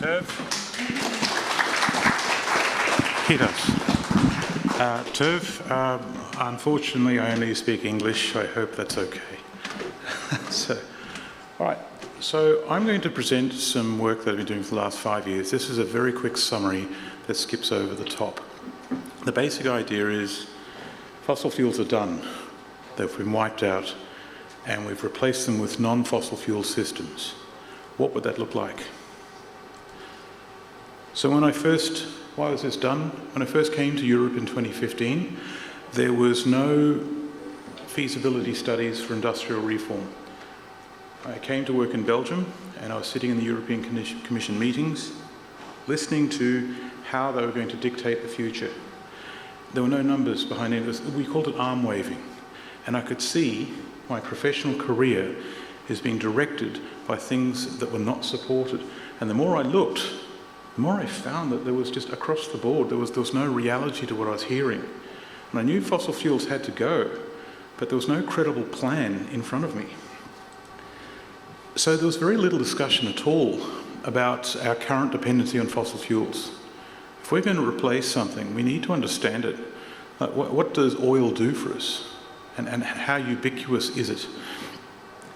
Turv. He does. Turv, unfortunately I only speak English. I hope that's okay. All right. So I'm going to present some work that I've been doing for the last 5 years. This is a very quick summary that skips over the top. The basic idea is fossil fuels are done. They've been wiped out and we've replaced them with non-fossil fuel systems. What would that look like? So why was this done? When I first came to Europe in 2015, there was no feasibility studies for industrial reform. I came to work in Belgium and I was sitting in the European Commission meetings, listening to how they were going to dictate the future. There were no numbers behind it. We called it arm waving. And I could see my professional career is being directed by things that were not supported. And the more I looked, the more I found that there was just across the board, there was no reality to what I was hearing. And I knew fossil fuels had to go, but there was no credible plan in front of me. So there was very little discussion at all about our current dependency on fossil fuels. If we're going to replace something, we need to understand it. What does oil do for us? And how ubiquitous is it?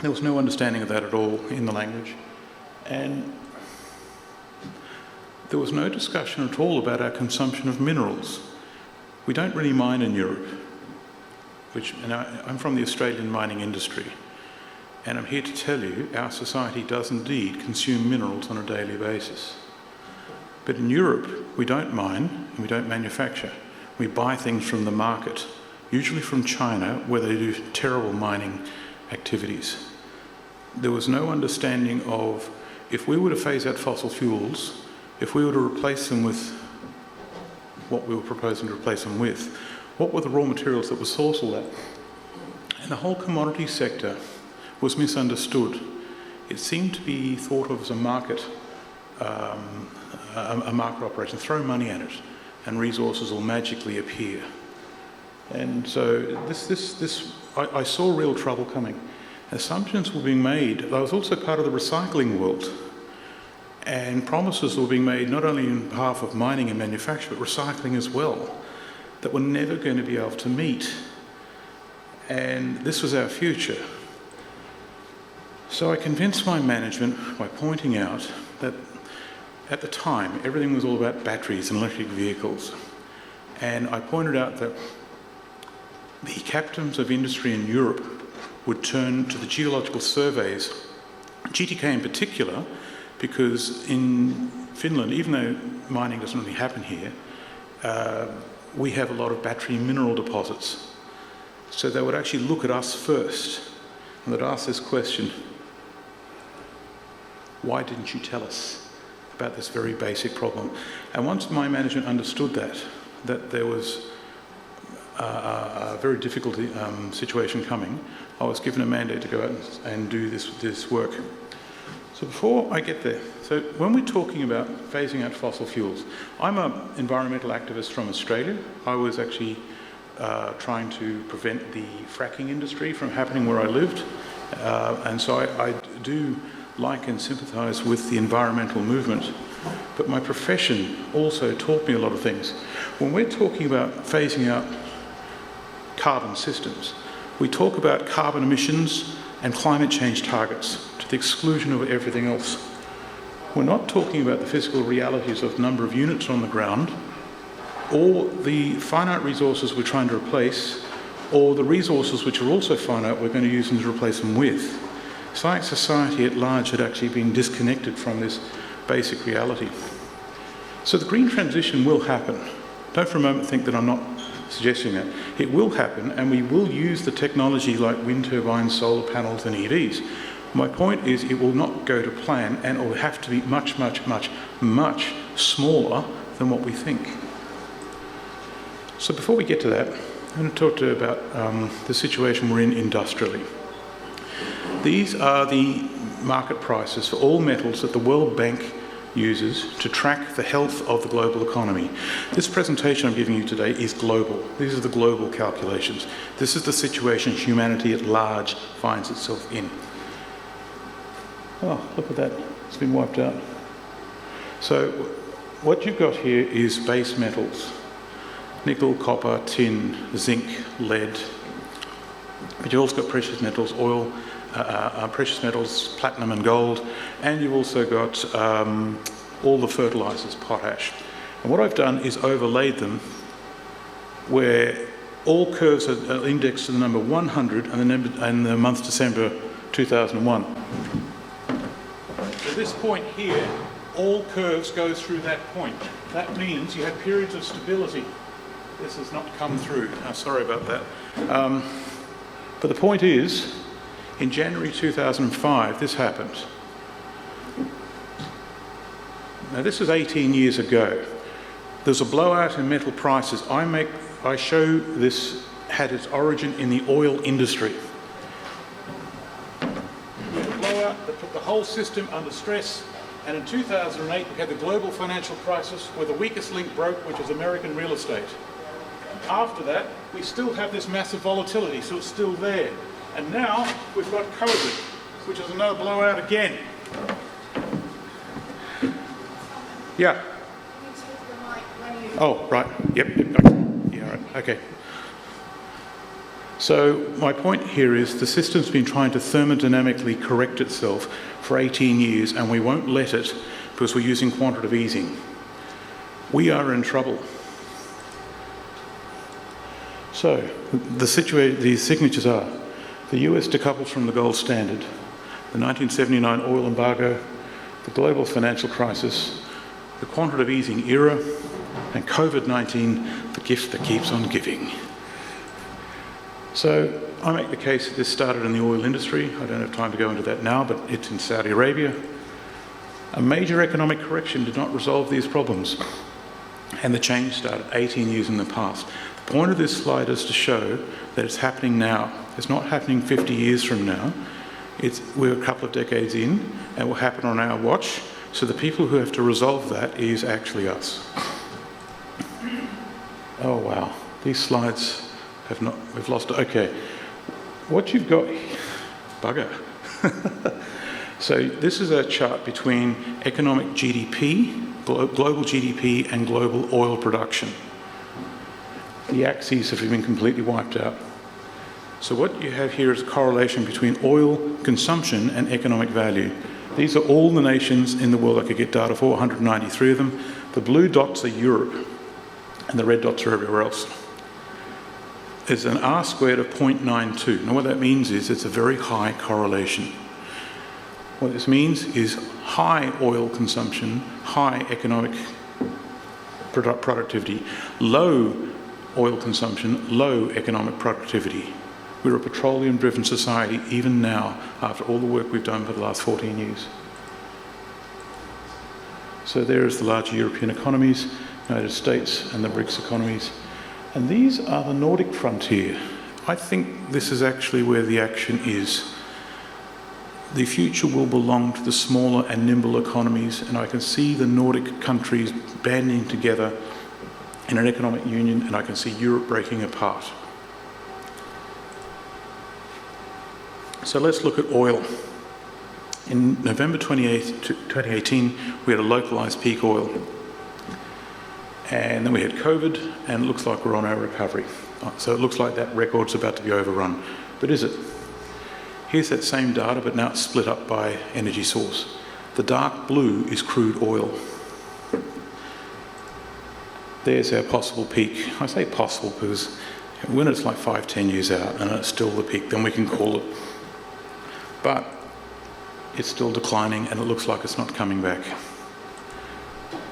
There was no understanding of that at all in the language. And there was no discussion at all about our consumption of minerals. We don't really mine in Europe, and I'm from the Australian mining industry. And I'm here to tell you, our society does indeed consume minerals on a daily basis. But in Europe, we don't mine and we don't manufacture. We buy things from the market, usually from China, where they do terrible mining activities. There was no understanding of, if we were to phase out fossil fuels, if we were to replace them with what we were proposing to replace them with, what were the raw materials that would source all that? And the whole commodity sector was misunderstood. It seemed to be thought of as a market operation. Throw money at it and resources will magically appear. And so I saw real trouble coming. Assumptions were being made. I was also part of the recycling world. And promises were being made not only on behalf of mining and manufacture, but recycling as well, that we're never going to be able to meet. And this was our future. So I convinced my management by pointing out that at the time, everything was all about batteries and electric vehicles. And I pointed out that the captains of industry in Europe would turn to the geological surveys, GTK in particular, because in Finland, even though mining doesn't really happen here, we have a lot of battery mineral deposits. So they would actually look at us first and they'd ask this question: why didn't you tell us about this very basic problem? And once my management understood that there was a very difficult situation coming, I was given a mandate to go out and do this work. So before I get there, so when we're talking about phasing out fossil fuels, I'm an environmental activist from Australia. I was actually trying to prevent the fracking industry from happening where I lived. And so I do like and sympathise with the environmental movement. But my profession also taught me a lot of things. When we're talking about phasing out carbon systems, we talk about carbon emissions and climate change targets to the exclusion of everything else. We're not talking about the physical realities of number of units on the ground, or the finite resources we're trying to replace, or the resources which are also finite we're going to use them to replace them with. It's like society at large had actually been disconnected from this basic reality. So the green transition will happen. Don't for a moment think that I'm not suggesting that. It will happen, and we will use the technology like wind turbines, solar panels and EVs. My point is it will not go to plan, and it will have to be much, much, much, much smaller than what we think. So before we get to that, I'm going to talk to you about the situation we're in industrially. These are the market prices for all metals that the World Bank uses to track the health of the global economy. This presentation I'm giving you today is global. These are the global calculations. This is the situation humanity at large finds itself in. Oh, look at that. It's been wiped out. So what you've got here is base metals: nickel, copper, tin, zinc, lead. But you've also got precious metals, oil, precious metals, platinum and gold, and you've also got all the fertilisers, potash. And what I've done is overlaid them where all curves are indexed to the number 100 and the month December 2001. At this point here, all curves go through that point. That means you have periods of stability. This has not come through. Sorry about that. But the point is, in January 2005, this happened. Now, this is 18 years ago. There's a blowout in metal prices. I show this had its origin in the oil industry. We had a blowout that put the whole system under stress, and in 2008 we had the global financial crisis where the weakest link broke, which was American real estate. After that, we still have this massive volatility, so it's still there. And now we've got COVID, which is another blowout again. Yeah. Oh, right. Yep. Yeah, right. Okay. So my point here is the system's been trying to thermodynamically correct itself for 18 years, and we won't let it because we're using quantitative easing. We are in trouble. So the signatures are: the US decouples from the gold standard, the 1979 oil embargo, the global financial crisis, the quantitative easing era, and COVID-19, the gift that keeps on giving. So I make the case that this started in the oil industry. I don't have time to go into that now, but it's in Saudi Arabia. A major economic correction did not resolve these problems, and the change started 18 years in the past. The point of this slide is to show that it's happening now. It's not happening 50 years from now. We're a couple of decades in, and it will happen on our watch. So the people who have to resolve that is actually us. Oh wow, these slides we've lost it. Okay, what you've got, bugger. So this is a chart between economic GDP, global GDP and global oil production. The axes have been completely wiped out. So what you have here is a correlation between oil consumption and economic value. These are all the nations in the world I could get data for, 193 of them. The blue dots are Europe, and the red dots are everywhere else. There's an R squared of 0.92. Now what that means is it's a very high correlation. What this means is high oil consumption, high economic productivity, low oil consumption, low economic productivity. We're a petroleum-driven society even now, after all the work we've done for the last 14 years. So there's the larger European economies, United States and the BRICS economies. And these are the Nordic frontier. I think this is actually where the action is. The future will belong to the smaller and nimble economies, and I can see the Nordic countries banding together in an economic union, and I can see Europe breaking apart. So let's look at oil. In November 2018, we had a localised peak oil. And then we had COVID, and it looks like we're on our recovery. So it looks like that record's about to be overrun. But is it? Here's that same data, but now it's split up by energy source. The dark blue is crude oil. There's our possible peak. I say possible because when it's like 5-10 years out and it's still the peak, then we can call it. But it's still declining, and it looks like it's not coming back.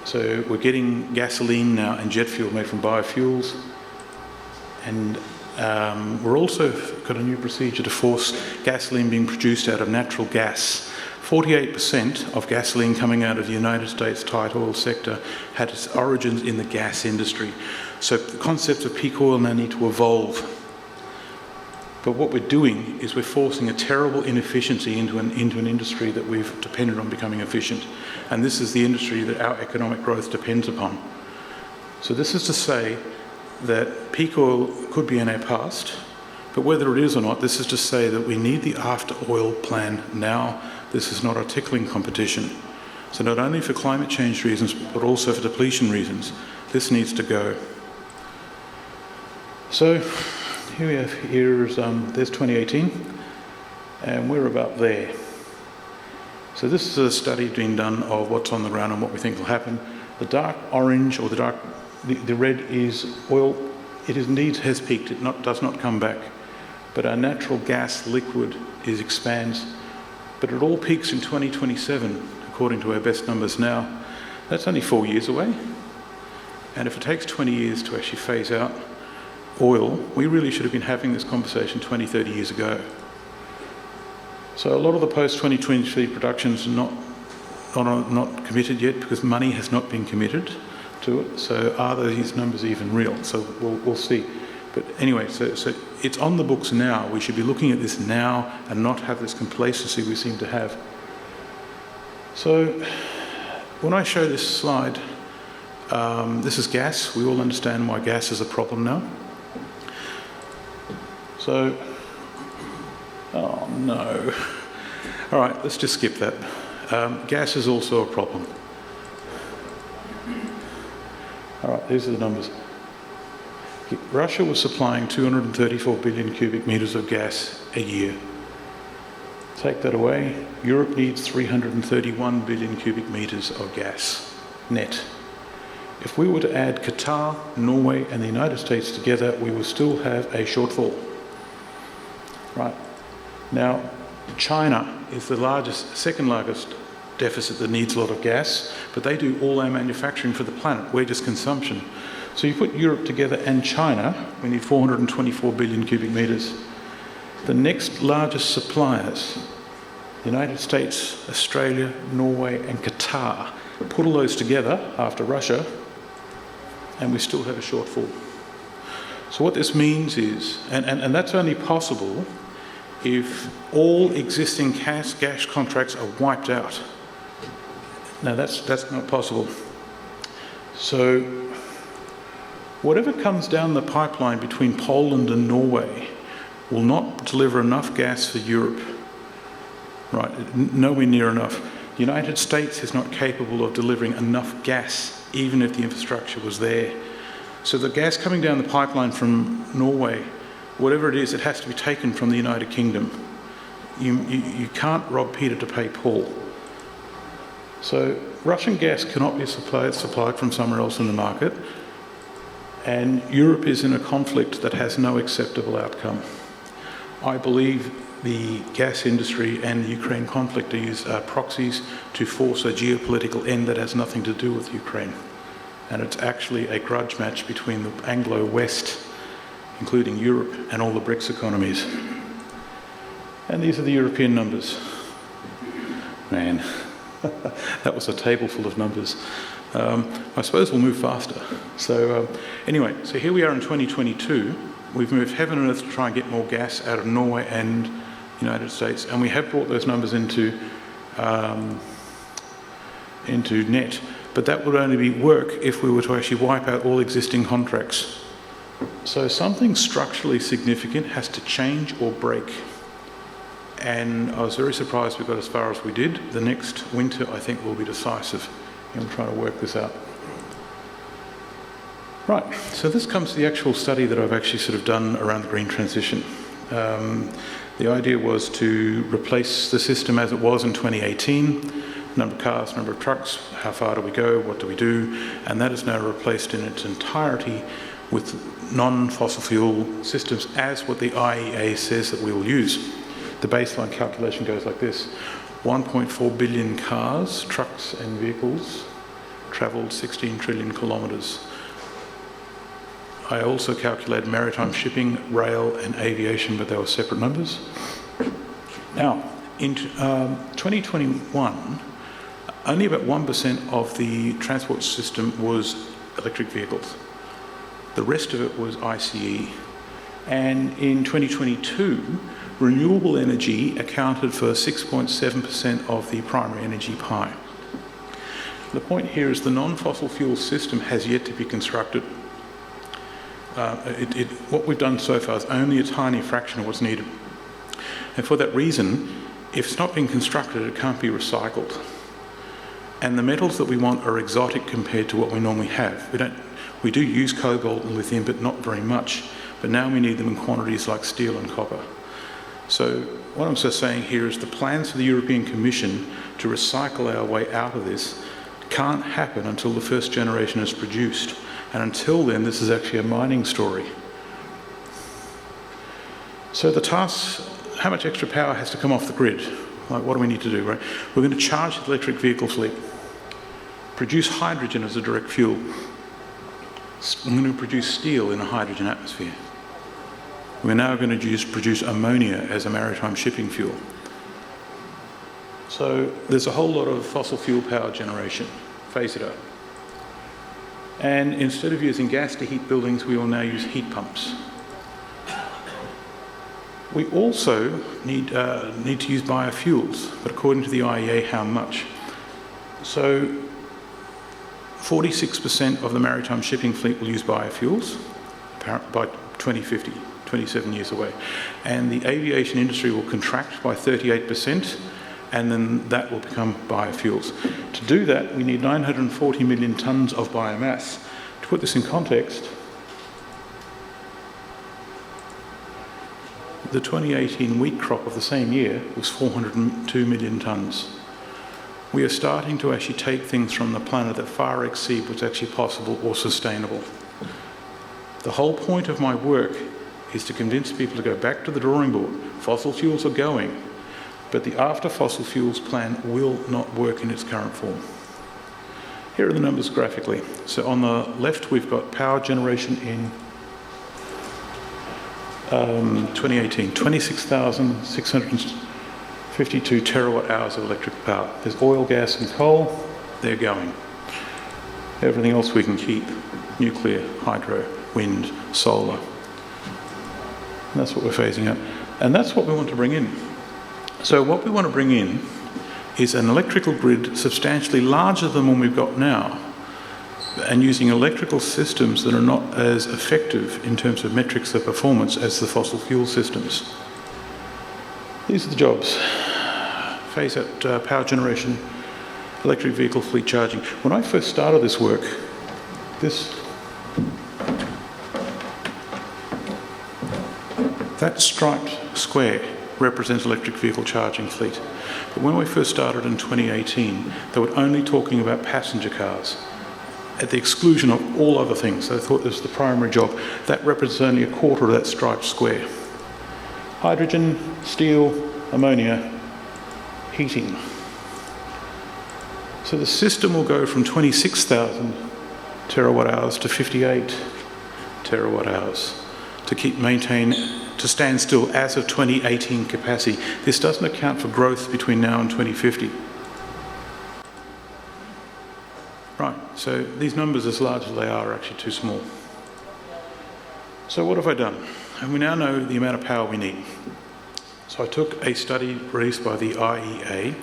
So we're getting gasoline now and jet fuel made from biofuels, and we're also got a new procedure to force gasoline being produced out of natural gas. 48% of gasoline coming out of the United States tight oil sector had its origins in the gas industry. So the concepts of peak oil now need to evolve. But what we're doing is we're forcing a terrible inefficiency into an industry that we've depended on becoming efficient. And this is the industry that our economic growth depends upon. So this is to say that peak oil could be in our past, but whether it is or not, this is to say that we need the after oil plan now. This is not a tickling competition. So not only for climate change reasons, but also for depletion reasons, this needs to go. So here we have, there's 2018, and we're about there. So this is a study being done of what's on the ground and what we think will happen. The dark orange, or the red is oil. It indeed has peaked, it does not come back. But our natural gas liquid expands, but it all peaks in 2027, according to our best numbers now. That's only 4 years away. And if it takes 20 years to actually phase out oil, we really should have been having this conversation 20, 30 years ago. So a lot of the post-2023 productions are not committed yet because money has not been committed to it. So are these numbers even real? So we'll see. But anyway, so it's on the books now. We should be looking at this now and not have this complacency we seem to have. So when I show this slide, this is gas. We all understand why gas is a problem now. So, oh no. All right, let's just skip that. Gas is also a problem. All right, these are the numbers. Russia was supplying 234 billion cubic metres of gas a year. Take that away, Europe needs 331 billion cubic metres of gas, net. If we were to add Qatar, Norway and the United States together, we will still have a shortfall. Right. Now, China is the second largest deficit that needs a lot of gas, but they do all our manufacturing for the planet. We're just consumption. So you put Europe together and China, we need 424 billion cubic metres. The next largest suppliers, the United States, Australia, Norway and Qatar, put all those together after Russia, and we still have a shortfall. So what this means is, and that's only possible if all existing gas contracts are wiped out. Now that's not possible. So whatever comes down the pipeline between Poland and Norway will not deliver enough gas for Europe. Right, nowhere near enough. The United States is not capable of delivering enough gas, even if the infrastructure was there. So the gas coming down the pipeline from Norway, whatever it is, it has to be taken from the United Kingdom. You can't rob Peter to pay Paul. So Russian gas cannot be supplied from somewhere else in the market, and Europe is in a conflict that has no acceptable outcome. I believe the gas industry and the Ukraine conflict are proxies to force a geopolitical end that has nothing to do with Ukraine. And it's actually a grudge match between the Anglo-West, including Europe and all the BRICS economies. And these are the European numbers. Man, that was a table full of numbers. I suppose we'll move faster. So anyway, so here we are in 2022. We've moved heaven and earth to try and get more gas out of Norway and United States, and we have brought those numbers into net. But that would only work if we were to actually wipe out all existing contracts. So something structurally significant has to change or break. And I was very surprised we got as far as we did. The next winter, I think, will be decisive in trying to work this out. Right, so this comes to the actual study that I've actually sort of done around the green transition. The idea was to replace the system as it was in 2018, number of cars, number of trucks, how far do we go, what do we do, and that is now replaced in its entirety with non-fossil fuel systems as what the IEA says that we will use. The baseline calculation goes like this: 1.4 billion cars, trucks and vehicles travelled 16 trillion kilometres. I also calculated maritime shipping, rail and aviation, but they were separate numbers. Now, in 2021, only about 1% of the transport system was electric vehicles. The rest of it was ICE. And in 2022, renewable energy accounted for 6.7% of the primary energy pie. The point here is the non-fossil fuel system has yet to be constructed. What we've done so far is only a tiny fraction of what's needed. And for that reason, if it's not being constructed, it can't be recycled. And the metals that we want are exotic compared to what we normally have. We do use cobalt and lithium, but not very much. But now we need them in quantities like steel and copper. So what I'm just saying here is the plans for the European Commission to recycle our way out of this can't happen until the first generation is produced. And until then, this is actually a mining story. So the tasks, how much extra power has to come off the grid? Like, what do we need to do, right? We're going to charge the electric vehicle fleet, produce hydrogen as a direct fuel. We're going to produce steel in a hydrogen atmosphere. We're now going to produce ammonia as a maritime shipping fuel. So there's a whole lot of fossil fuel power generation. Phase it up. And instead of using gas to heat buildings, we will now use heat pumps. We also need to use biofuels, but according to the IEA, how much? So 46% of the maritime shipping fleet will use biofuels by 2050, 27 years away. And the aviation industry will contract by 38%, and then that will become biofuels. To do that, we need 940 million tonnes of biomass. To put this in context, the 2018 wheat crop of the same year was 402 million tonnes. We are starting to actually take things from the planet that far exceed what's actually possible or sustainable. The whole point of my work is to convince people to go back to the drawing board. Fossil fuels are going, but the after fossil fuels plan will not work in its current form. Here are the numbers graphically. So on the left, we've got power generation in 2018, 26,652 terawatt hours of electric power. There's oil, gas and coal, they're going. Everything else we can keep, nuclear, hydro, wind, solar. And that's what we're phasing out. And that's what we want to bring in. So what we want to bring in is an electrical grid substantially larger than one we've got now, and using electrical systems that are not as effective in terms of metrics of performance as the fossil fuel systems. These are the jobs. Phase out power generation, electric vehicle fleet charging. When I first started this work, that striped square represents electric vehicle charging fleet. But when we first started in 2018, they were only talking about passenger cars, at the exclusion of all other things. They thought this was the primary job. That represents only a quarter of that striped square. Hydrogen, steel, ammonia, heating. So the system will go from 26,000 terawatt hours to 58 terawatt hours to stand still as of 2018 capacity. This doesn't account for growth between now and 2050. Right, so these numbers, as large as they are actually too small. So what have I done? And we now know the amount of power we need. So I took a study released by the IEA,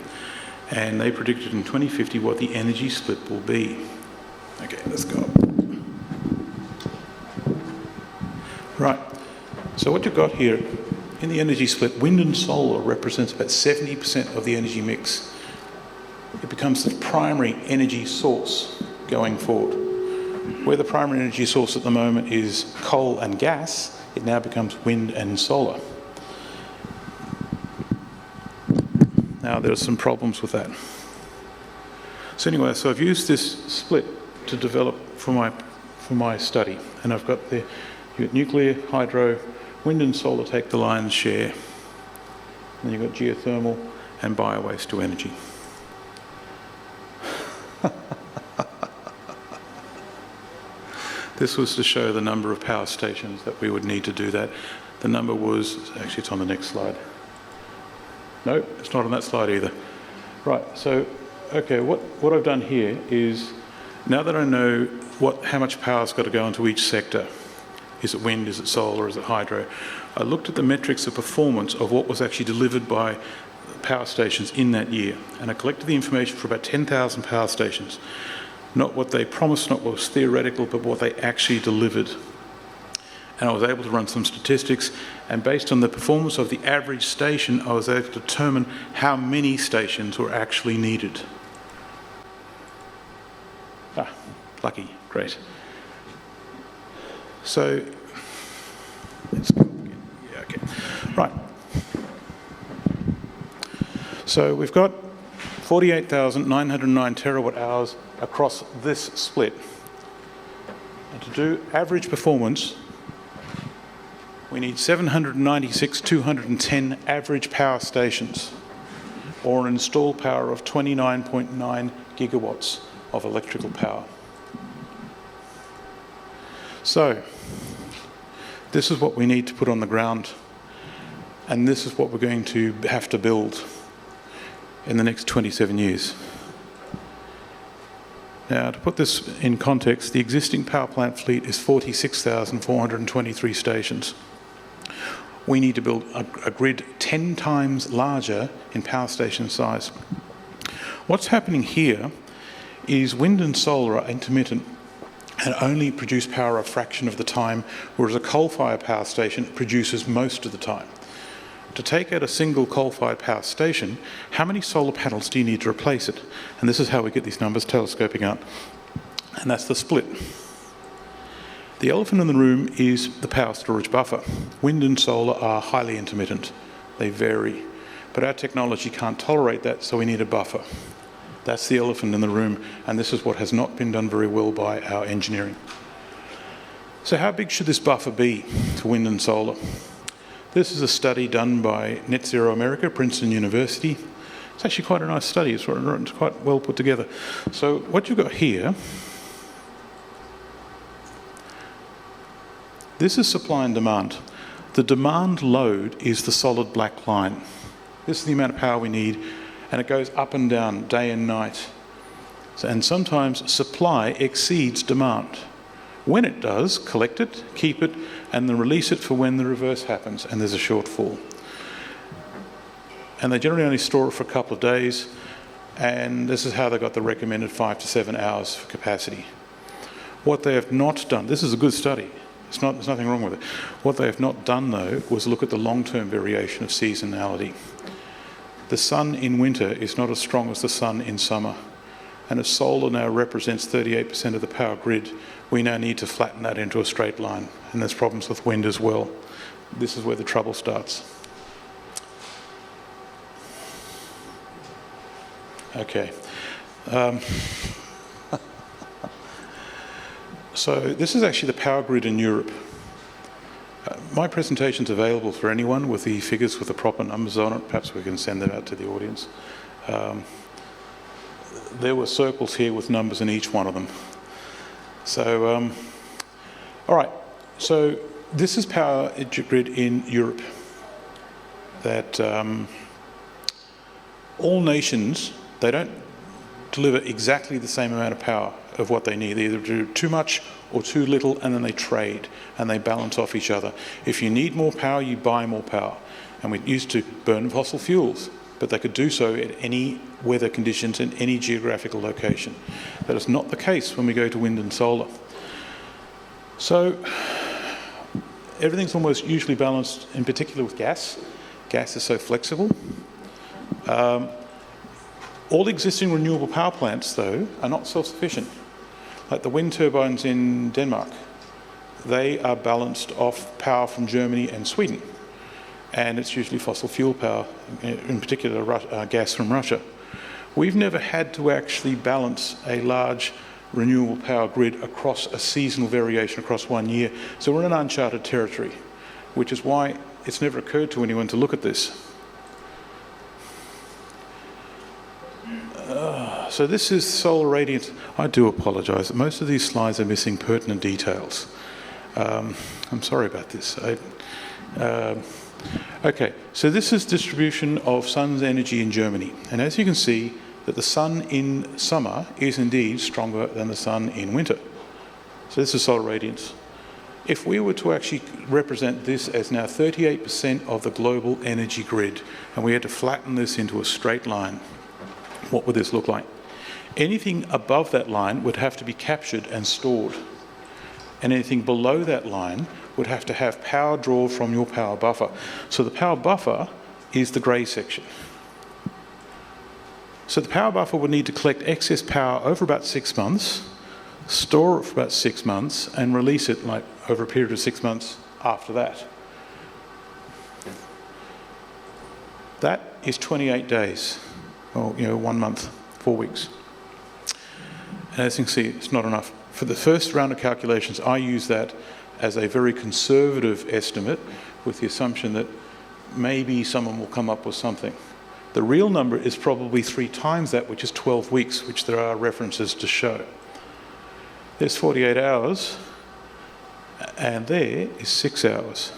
and they predicted in 2050 what the energy split will be. Okay, let's go. Right, so what you've got here, in the energy split, wind and solar represents about 70% of the energy mix. It becomes the primary energy source going forward. Where the primary energy source at the moment is coal and gas, it now becomes wind and solar. Now there are some problems with that. So anyway, so I've used this split to develop for my study, and I've got you've got nuclear, hydro, wind and solar take the lion's share, and you've got geothermal and bio-waste to energy. This was to show the number of power stations that we would need to do that. The number was, actually it's on the next slide. No, it's not on that slide either. Right, so, okay, what I've done here is, now that I know how much power's got to go into each sector, is it wind, is it solar, is it hydro, I looked at the metrics of performance of what was actually delivered by power stations in that year, and I collected the information for about 10,000 power stations. Not what they promised, not what was theoretical, but what they actually delivered. And I was able to run some statistics, and based on the performance of the average station, I was able to determine how many stations were actually needed. Lucky, great. So, let's go again. Yeah, okay. Right. So we've got 48,909 terawatt hours across this split. And to do average performance, we need 796,210 average power stations, or an installed power of 29.9 gigawatts of electrical power. So, this is what we need to put on the ground, and this is what we're going to have to build in the next 27 years. Now, to put this in context, the existing power plant fleet is 46,423 stations. We need to build a grid 10 times larger in power station size. What's happening here is wind and solar are intermittent and only produce power a fraction of the time, whereas a coal-fired power station produces most of the time. To take out a single coal-fired power station, how many solar panels do you need to replace it? And this is how we get these numbers telescoping out. And that's the split. The elephant in the room is the power storage buffer. Wind and solar are highly intermittent. They vary. But our technology can't tolerate that, so we need a buffer. That's the elephant in the room, and this is what has not been done very well by our engineering. So how big should this buffer be to wind and solar? This is a study done by Net Zero America, Princeton University. It's actually quite a nice study. It's quite well put together. So what you've got here, this is supply and demand. The demand load is the solid black line. This is the amount of power we need, and it goes up and down day and night. And sometimes supply exceeds demand. When it does, collect it, keep it, and then release it for when the reverse happens and there's a shortfall. And they generally only store it for a couple of days, and this is how they got the recommended 5 to 7 hours for capacity. What they have not done, this is a good study, there's nothing wrong with it. What they have not done, though, was look at the long-term variation of seasonality. The sun in winter is not as strong as the sun in summer. And as solar now represents 38% of the power grid, we now need to flatten that into a straight line. And there's problems with wind as well. This is where the trouble starts. Okay. So this is actually the power grid in Europe. My presentation's available for anyone with the figures with the proper numbers on it. Perhaps we can send that out to the audience. There were circles here with numbers in each one of them. So, all right. So this is power grid in Europe. That all nations, they don't deliver exactly the same amount of power of what they need. They either do too much or too little, and then they trade and they balance off each other. If you need more power, you buy more power. And we used to burn fossil fuels, but they could do so at any weather conditions in any geographical location. That is not the case when we go to wind and solar. So everything's almost usually balanced, in particular with gas. Gas is so flexible. All existing renewable power plants, though, are not self-sufficient. Like the wind turbines in Denmark, they are balanced off power from Germany and Sweden. And it's usually fossil fuel power, in particular gas from Russia. We've never had to actually balance a large renewable power grid across a seasonal variation across 1 year. So we're in uncharted territory, which is why it's never occurred to anyone to look at this. So this is solar radiance. I do apologise. Most of these slides are missing pertinent details. I'm sorry about this. Okay, so this is distribution of sun's energy in Germany. And as you can see, that the sun in summer is indeed stronger than the sun in winter. So this is solar radiance. If we were to actually represent this as now 38% of the global energy grid, and we had to flatten this into a straight line, what would this look like? Anything above that line would have to be captured and stored. And anything below that line would have to have power drawn from your power buffer. So the power buffer is the grey section. So the power buffer would need to collect excess power over about 6 months store it for about 6 months, and release it like over a period of 6 months after that. That is 28 days, or 1 month, 4 weeks. And as you can see, it's not enough. For the first round of calculations, I use that as a very conservative estimate with the assumption that maybe someone will come up with something. The real number is probably 3 times that, which is 12 weeks, which there are references to show. There's 48 hours, and there is 6 hours.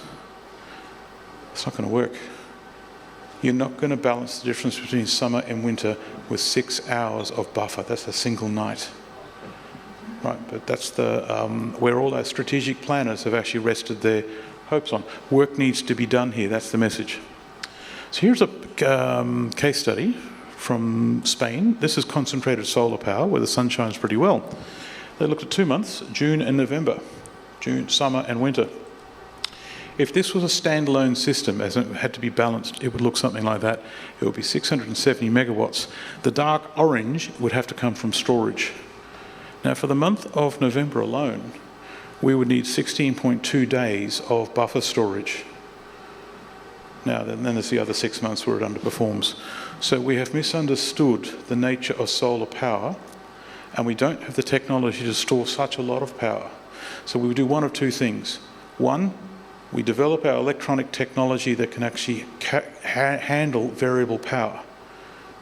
It's not going to work. You're not going to balance the difference between summer and winter with 6 hours of buffer. That's a single night. Right, but that's the where all our strategic planners have actually rested their hopes on. Work needs to be done here, that's the message. So here's a case study from Spain. This is concentrated solar power where the sun shines pretty well. They looked at 2 months, June and November, June, summer and winter. If this was a standalone system, as it had to be balanced, it would look something like that. It would be 670 megawatts. The dark orange would have to come from storage. Now, for the month of November alone, we would need 16.2 days of buffer storage. Now, then there's the other 6 months where it underperforms. So we have misunderstood the nature of solar power, and we don't have the technology to store such a lot of power. So we would do one of two things. One, we develop our electronic technology that can actually handle variable power.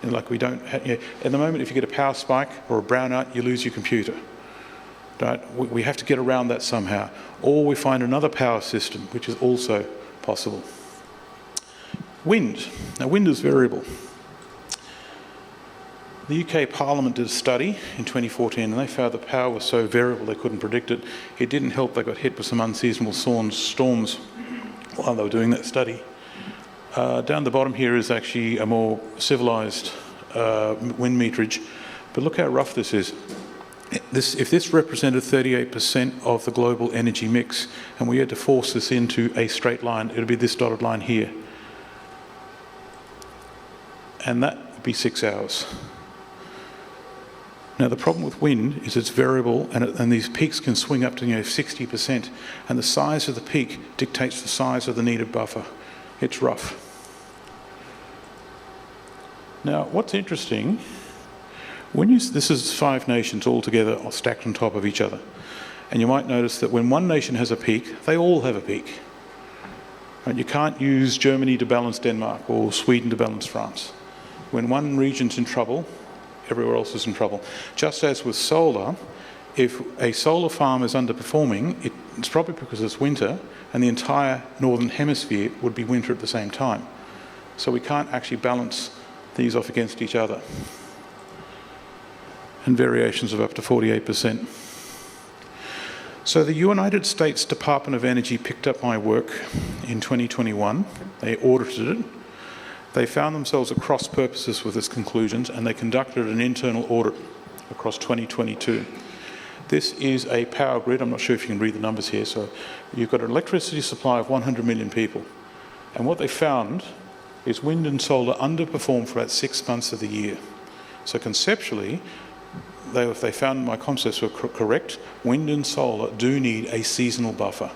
Like we don't, at the moment, if you get a power spike or a brownout, you lose your computer. Right? We have to get around that somehow. Or we find another power system, which is also possible. Wind. Now, wind is variable. The UK Parliament did a study in 2014, and they found that power was so variable they couldn't predict it. It didn't help they got hit with some unseasonable storms while they were doing that study. Down the bottom here is actually a more civilised wind meterage, but look how rough this is. If this represented 38% of the global energy mix, and we had to force this into a straight line, it would be this dotted line here. And that would be 6 hours. Now, the problem with wind is it's variable, and these peaks can swing up to 60%, and the size of the peak dictates the size of the needed buffer. It's rough. Now, what's interesting, this is 5 nations all together stacked on top of each other. And you might notice that when one nation has a peak, they all have a peak. Right? You can't use Germany to balance Denmark or Sweden to balance France. When one region's in trouble, everywhere else is in trouble. Just as with solar, if a solar farm is underperforming, it's probably because it's winter, and the entire northern hemisphere would be winter at the same time. So we can't actually balance these off against each other. And variations of up to 48%. So the United States Department of Energy picked up my work in 2021. They audited it. They found themselves at cross purposes with its conclusions, and they conducted an internal audit across 2022. This is a power grid. I'm not sure if you can read the numbers here. So you've got an electricity supply of 100 million people. And what they found is wind and solar underperform for about 6 months of the year. So conceptually, if they found my concepts were correct, wind and solar do need a seasonal buffer.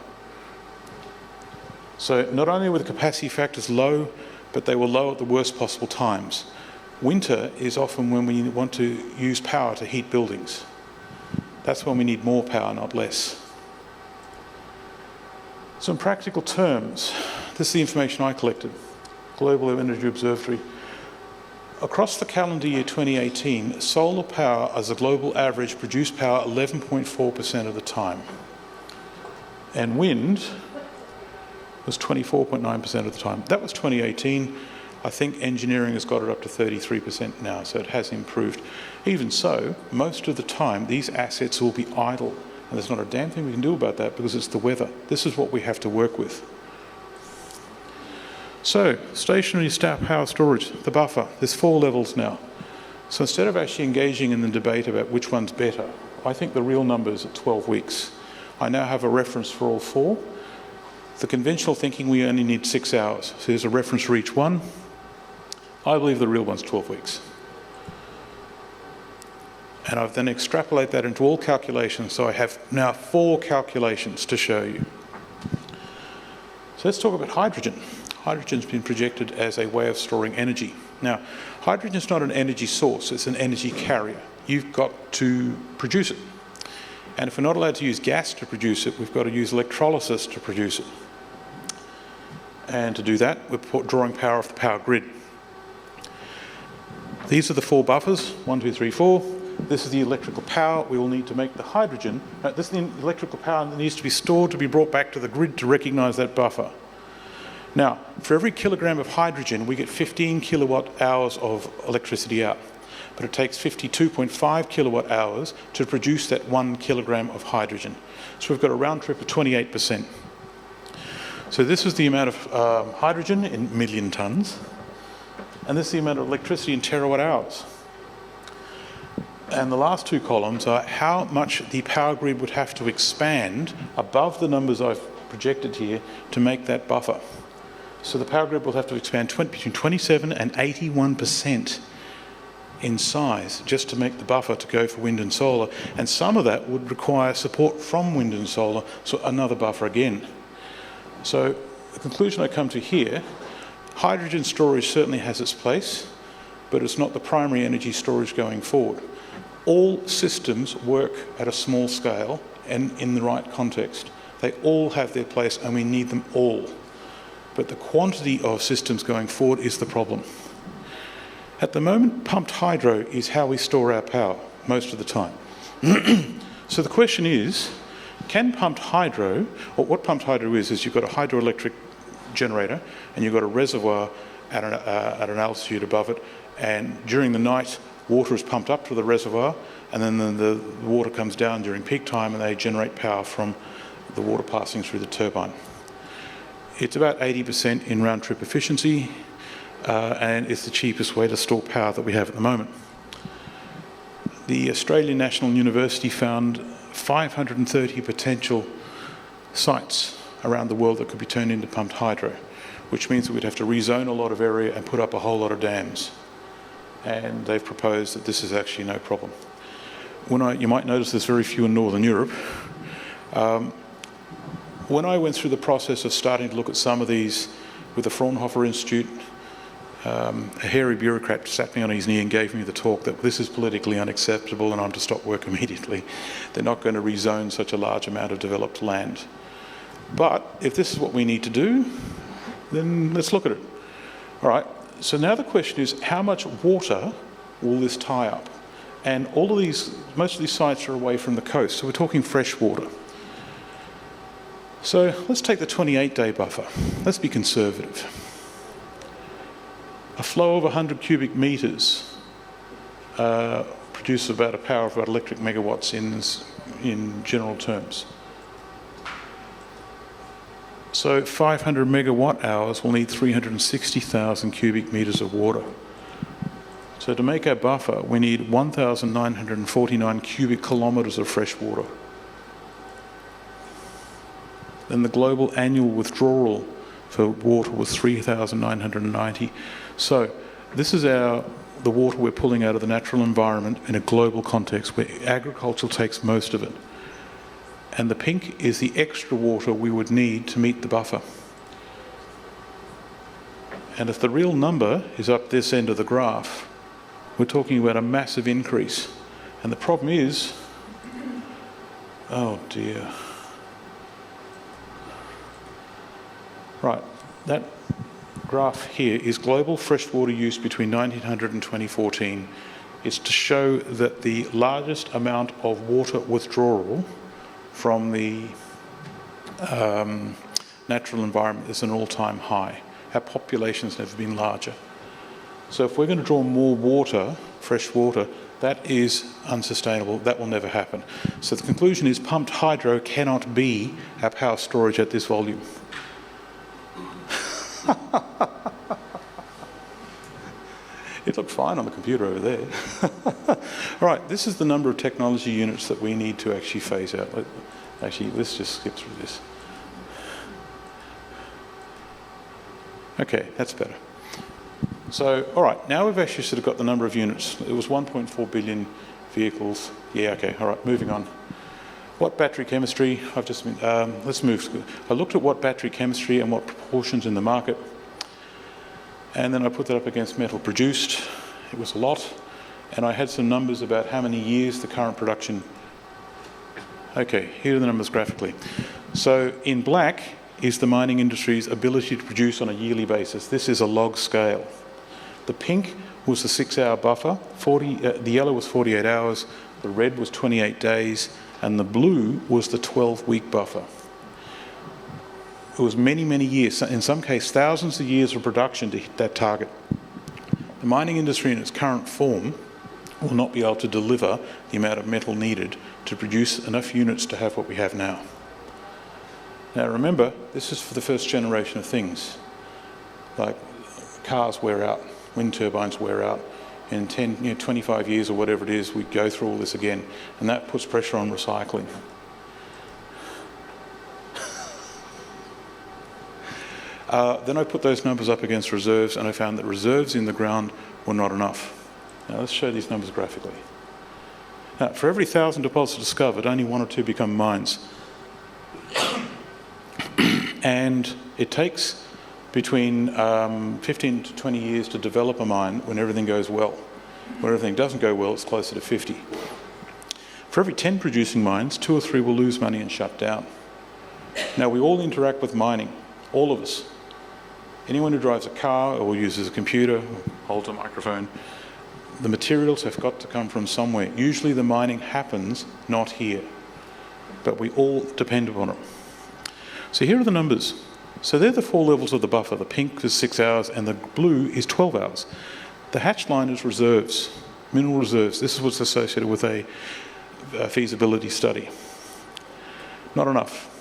So not only were the capacity factors low, but they were low at the worst possible times. Winter is often when we want to use power to heat buildings. That's when we need more power, not less. So in practical terms, this is the information I collected. Global Energy Observatory. Across the calendar year 2018, solar power as a global average produced power 11.4% of the time. And wind was 24.9% of the time. That was 2018. I think engineering has got it up to 33% now, so it has improved. Even so, most of the time, these assets will be idle. And there's not a damn thing we can do about that because it's the weather. This is what we have to work with. So, stationary power storage, the buffer, there's 4 levels now. So instead of actually engaging in the debate about which one's better, I think the real number is at 12 weeks. I now have a reference for all 4. The conventional thinking, we only need 6 hours. So there's a reference for each one. I believe the real one's 12 weeks. And I've then extrapolated that into all calculations, so I have now 4 calculations to show you. So let's talk about hydrogen. Hydrogen's been projected as a way of storing energy. Now, hydrogen's not an energy source, it's an energy carrier. You've got to produce it. And if we're not allowed to use gas to produce it, we've got to use electrolysis to produce it. And to do that, we're drawing power off the power grid. These are the 4 buffers, 1, 2, 3, 4. This is the electrical power we will need to make the hydrogen. This is the electrical power that needs to be stored to be brought back to the grid to recognise that buffer. Now, for every kilogram of hydrogen, we get 15 kilowatt hours of electricity out. But it takes 52.5 kilowatt hours to produce that 1 kilogram of hydrogen. So we've got a round trip of 28%. So this is the amount of hydrogen in million tonnes, and this is the amount of electricity in terawatt hours. And the last 2 columns are how much the power grid would have to expand above the numbers I've projected here to make that buffer. So the power grid will have to expand between 27 and 81% in size just to make the buffer to go for wind and solar, and some of that would require support from wind and solar, so another buffer again. So the conclusion I come to here, hydrogen storage certainly has its place, but it's not the primary energy storage going forward. All systems work at a small scale and in the right context. They all have their place and we need them all. But the quantity of systems going forward is the problem. At the moment, pumped hydro is how we store our power most of the time. So the question is, can pumped hydro, or what pumped hydro is you've got a hydroelectric generator and you've got a reservoir at an altitude above it, and during the night water is pumped up to the reservoir, and then the water comes down during peak time and they generate power from the water passing through the turbine. It's about 80% in round trip efficiency, and it's the cheapest way to store power that we have at the moment. The Australian National University found 530 potential sites around the world that could be turned into pumped hydro, which means that we'd have to rezone a lot of area and put up a whole lot of dams. And they've proposed that this is actually no problem. You might notice there's very few in Northern Europe. When I went through the process of starting to look at some of these with the Fraunhofer Institute, a hairy bureaucrat sat me on his knee and gave me the talk that this is politically unacceptable and I'm to stop work immediately. They're not going to rezone such a large amount of developed land. But if this is what we need to do, then let's look at it. All right, so now the question is, how much water will this tie up? And most of these sites are away from the coast, so we're talking fresh water. So let's take the 28-day buffer. Let's be conservative. A flow of 100 cubic metres produces about a power of about electric megawatts in general terms. So 500 megawatt hours will need 360,000 cubic metres of water. So to make our buffer, we need 1,949 cubic kilometres of fresh water. Then the global annual withdrawal for water was 3,990. So this is the water we're pulling out of the natural environment in a global context where agriculture takes most of it. And the pink is the extra water we would need to meet the buffer. And if the real number is up this end of the graph, we're talking about a massive increase. And the problem is, oh dear. Right, that graph here is global freshwater use between 1900 and 2014. It's to show that the largest amount of water withdrawal from the natural environment is an all-time high. Our population's never been larger. So if we're going to draw more water, fresh water, that is unsustainable. That will never happen. So the conclusion is pumped hydro cannot be our power storage at this volume. It looked fine on the computer over there. All right, this is the number of technology units that we need to actually phase out. Actually, let's just skip through this. Okay, that's better. So, all right, now we've actually sort of got the number of units. It was 1.4 billion vehicles. Yeah, okay, all right, moving on. What battery chemistry? Let's move. I looked at what battery chemistry and what proportions in the market, and then I put that up against metal produced. It was a lot, and I had some numbers about how many years the current production. Okay, here are the numbers graphically. So in black is the mining industry's ability to produce on a yearly basis. This is a log scale. The pink was the 6-hour buffer, the yellow was 48 hours, the red was 28 days, and the blue was the 12-week buffer. It was many, many years, in some cases thousands of years of production to hit that target. The mining industry in its current form will not be able to deliver the amount of metal needed to produce enough units to have what we have now. Now remember, this is for the first generation of things. Like cars wear out, wind turbines wear out. In 10, 25 years or whatever it is, we go through all this again, and that puts pressure on recycling. Then I put those numbers up against reserves, and I found that reserves in the ground were not enough. Now let's show these numbers graphically. Now, for every 1,000 deposits discovered, only 1 or 2 become mines. And it takes between 15 to 20 years to develop a mine when everything goes well. When everything doesn't go well, it's closer to 50. For every 10 producing mines, 2 or 3 will lose money and shut down. Now, we all interact with mining, all of us. Anyone who drives a car or uses a computer, or holds a microphone, the materials have got to come from somewhere. Usually the mining happens not here, but we all depend upon it. So here are the numbers. So they're the 4 levels of the buffer. The pink is 6 hours and the blue is 12 hours. The hatched line is reserves, mineral reserves. This is what's associated with a feasibility study. Not enough.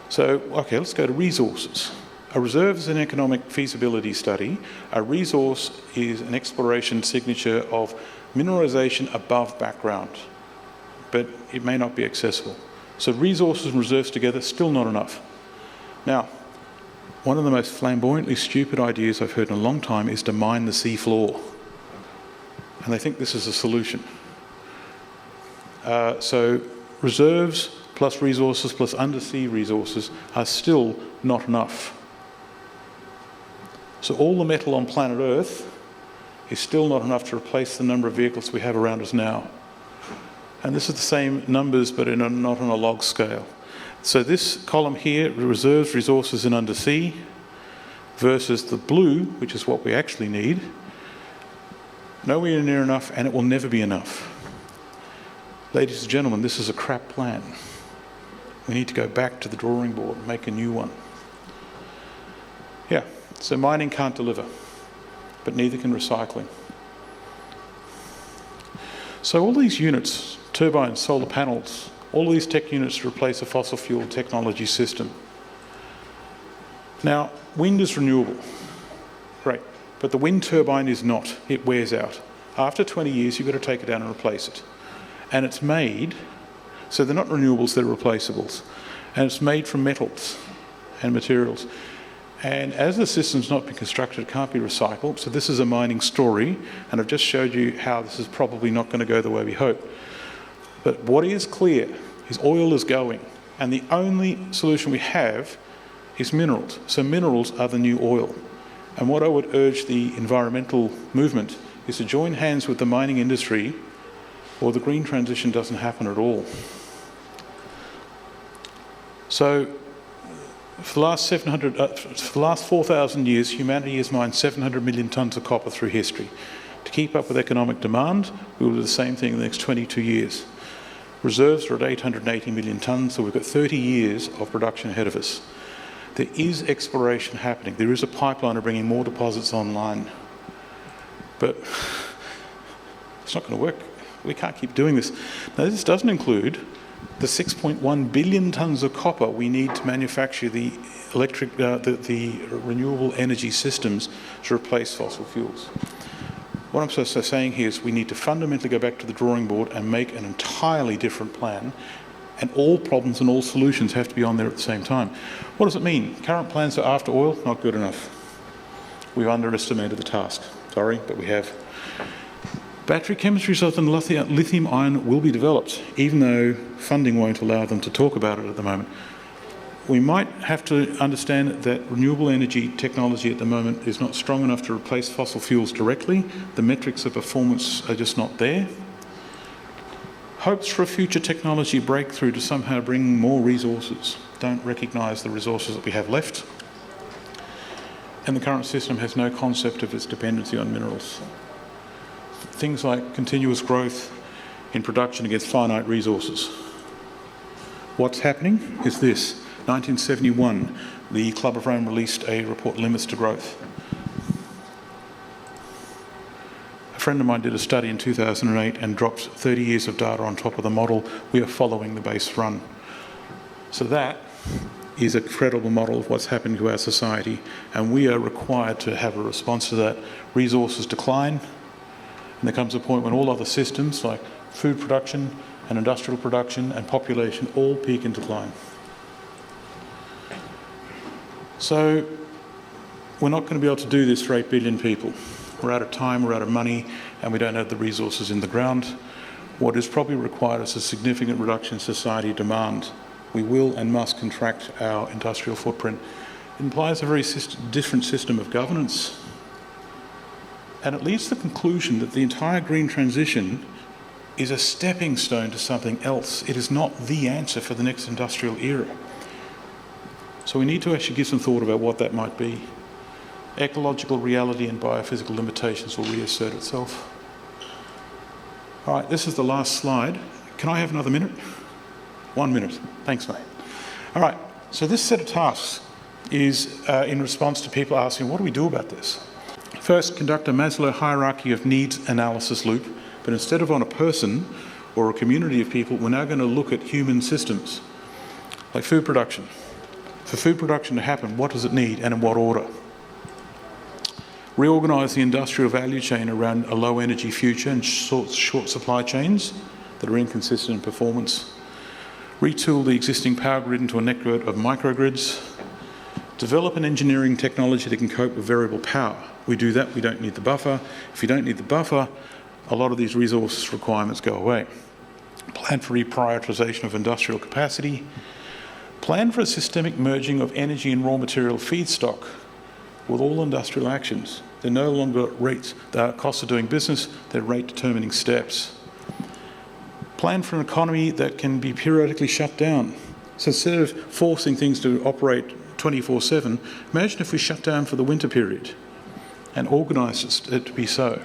So, okay, let's go to resources. A reserve is an economic feasibility study. A resource is an exploration signature of mineralisation above background, but it may not be accessible. So resources and reserves together, still not enough. Now, one of the most flamboyantly stupid ideas I've heard in a long time is to mine the sea floor. And they think this is a solution. So reserves plus resources plus undersea resources are still not enough. So all the metal on planet Earth is still not enough to replace the number of vehicles we have around us now. And this is the same numbers, but not on a log scale. So this column here, reserves, resources and undersea, versus the blue, which is what we actually need, nowhere near enough, and it will never be enough. Ladies and gentlemen, this is a crap plan. We need to go back to the drawing board and make a new one. Yeah, so mining can't deliver, but neither can recycling. So all these units, turbines, solar panels, all these tech units to replace a fossil fuel technology system. Now, wind is renewable, great, but the wind turbine is not, it wears out. After 20 years, you've got to take it down and replace it. And it's made, so they're not renewables, they're replaceables. And it's made from metals and materials. And as the system's not been constructed, it can't be recycled. So this is a mining story, and I've just showed you how this is probably not going to go the way we hope. But what is clear is oil is going, and the only solution we have is minerals. So minerals are the new oil. And what I would urge the environmental movement is to join hands with the mining industry, or the green transition doesn't happen at all. So for the last 4,000 years, humanity has mined 700 million tonnes of copper through history. To keep up with economic demand, we will do the same thing in the next 22 years. Reserves are at 880 million tonnes, so we've got 30 years of production ahead of us. There is exploration happening. There is a pipeline of bringing more deposits online. But it's not going to work. We can't keep doing this. Now, this doesn't include the 6.1 billion tonnes of copper we need to manufacture the renewable energy systems to replace fossil fuels. What I'm saying here is we need to fundamentally go back to the drawing board and make an entirely different plan, and all problems and all solutions have to be on there at the same time. What does it mean? Current plans are after oil, not good enough. We've underestimated the task. Sorry, but we have. Battery chemistries other than lithium ion will be developed, even though funding won't allow them to talk about it at the moment. We might have to understand that renewable energy technology at the moment is not strong enough to replace fossil fuels directly. The metrics of performance are just not there. Hopes for a future technology breakthrough to somehow bring more resources don't recognise the resources that we have left. And the current system has no concept of its dependency on minerals. Things like continuous growth in production against finite resources. What's happening is this. 1971, the Club of Rome released a report, Limits to Growth. A friend of mine did a study in 2008 and dropped 30 years of data on top of the model. We are following the base run. So that is a credible model of what's happening to our society, and we are required to have a response to that. Resources decline, and there comes a point when all other systems like food production and industrial production and population all peak in decline. So we're not going to be able to do this for 8 billion people. We're out of time, we're out of money, and we don't have the resources in the ground. What is probably required is a significant reduction in society demand. We will and must contract our industrial footprint. It implies a very different system of governance, and it leads to the conclusion that the entire green transition is a stepping stone to something else. It is not the answer for the next industrial era. So we need to actually give some thought about what that might be. Ecological reality and biophysical limitations will reassert itself. All right, this is the last slide. Can I have another minute? 1 minute. Thanks, mate. All right, so this set of tasks is in response to people asking, what do we do about this? First, conduct a Maslow hierarchy of needs analysis loop, but instead of on a person or a community of people, we're now going to look at human systems, like food production. For food production to happen, what does it need and in what order? Reorganise the industrial value chain around a low energy future and short supply chains that are inconsistent in performance. Retool the existing power grid into a network of microgrids. Develop an engineering technology that can cope with variable power. We do that, we don't need the buffer. If you don't need the buffer, a lot of these resource requirements go away. Plan for reprioritisation of industrial capacity. Plan for a systemic merging of energy and raw material feedstock with all industrial actions. They're no longer rates, they're costs of doing business, they're rate determining steps. Plan for an economy that can be periodically shut down. So instead of forcing things to operate 24/7, imagine if we shut down for the winter period and organise it to be so.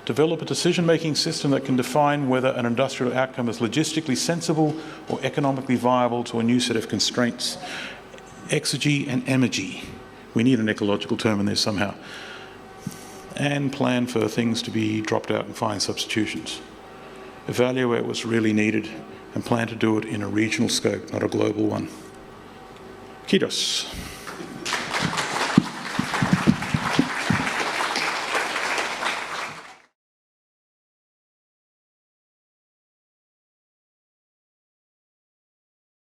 Develop a decision-making system that can define whether an industrial outcome is logistically sensible or economically viable to a new set of constraints. Exergy and emergy. We need an ecological term in there somehow. And plan for things to be dropped out and find substitutions. Evaluate what's really needed and plan to do it in a regional scope, not a global one. Kiitos.